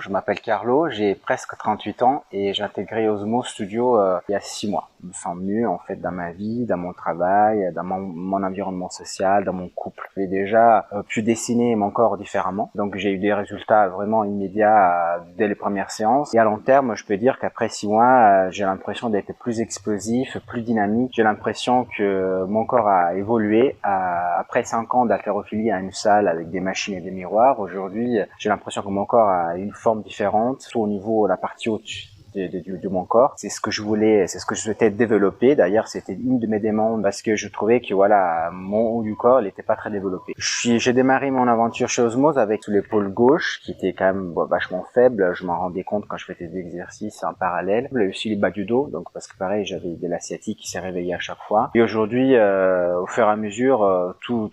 je m'appelle Carlo, j'ai presque 38 ans et j'ai intégré Osmo Studio il y a 6 mois. Je me sens mieux en fait dans ma vie, dans mon travail, dans mon environnement social, dans mon couple. J'ai déjà pu dessiner mon corps différemment, donc j'ai eu des résultats vraiment immédiats dès les premières séances. Et à long terme, je peux dire qu'après 6 mois, j'ai l'impression d'être plus explosif, plus dynamique. J'ai l'impression que mon corps a évolué. Après 5 ans d'haltérophilie à une salle avec des machines et des miroirs, aujourd'hui, j'ai l'impression que mon corps a une forme différente, tout au niveau de la partie haute de mon corps. C'est ce que je voulais, c'est ce que je souhaitais développer. D'ailleurs, c'était une de mes demandes parce que je trouvais que voilà, mon haut du corps, il était pas très développé. J'ai démarré mon aventure chez Osmose avec l'épaule gauche, qui était quand même vachement faible. Je m'en rendais compte quand je faisais des exercices en parallèle. Il y a aussi les bas du dos, donc parce que pareil, j'avais de la sciatique qui s'est réveillée à chaque fois. Et aujourd'hui, au fur et à mesure, tout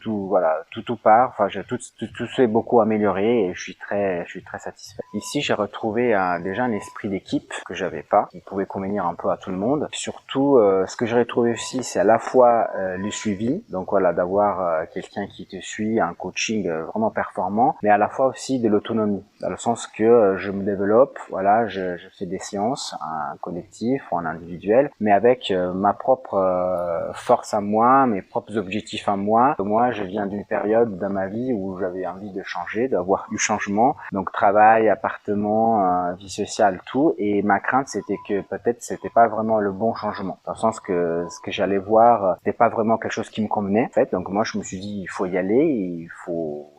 part. Enfin, tout s'est beaucoup amélioré et je suis très satisfait. Ici, j'ai retrouvé déjà un esprit d'équipe que j'avais pas, qui pouvait convenir un peu à tout le monde. Surtout, ce que j'ai retrouvé aussi, c'est à la fois le suivi, donc voilà, d'avoir quelqu'un qui te suit, un coaching vraiment performant, mais à la fois aussi de l'autonomie, dans le sens que je me développe, voilà, je fais des séances, un collectif ou un individuel, mais avec ma propre force à moi, mes propres objectifs à moi. Moi, je viens d'une période dans ma vie où j'avais envie de changer, d'avoir du changement, donc travail, appartement, vie sociale, tout, et ma crainte c'était que peut-être c'était pas vraiment le bon changement, dans le sens que ce que j'allais voir c'était pas vraiment quelque chose qui me convenait en fait. Donc moi je me suis dit il faut y aller, il faut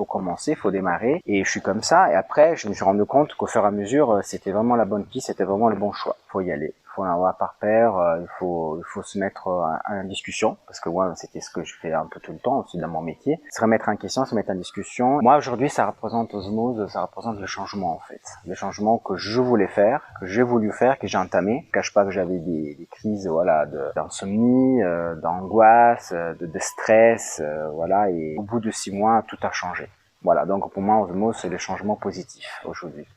commencer, il faut démarrer, et je suis comme ça. Et après je me suis rendu compte qu'au fur et à mesure c'était vraiment la bonne piste, c'était vraiment le bon choix. Il faut y aller, il faut en avoir par pair, il faut se mettre en discussion, parce que moi c'était ce que je fais un peu tout le temps aussi dans mon métier, se remettre en question, se mettre en discussion. Moi aujourd'hui ça représente Osmose, ça représente le changement en fait, le changement que je voulais faire, que j'ai voulu faire, que j'ai entamé. Je cache pas que j'avais des crises voilà d'insomnie, d'angoisse, de stress, voilà, et au bout de 6 mois tout a changé. Voilà, donc pour moi Osmose c'est le changement positif aujourd'hui.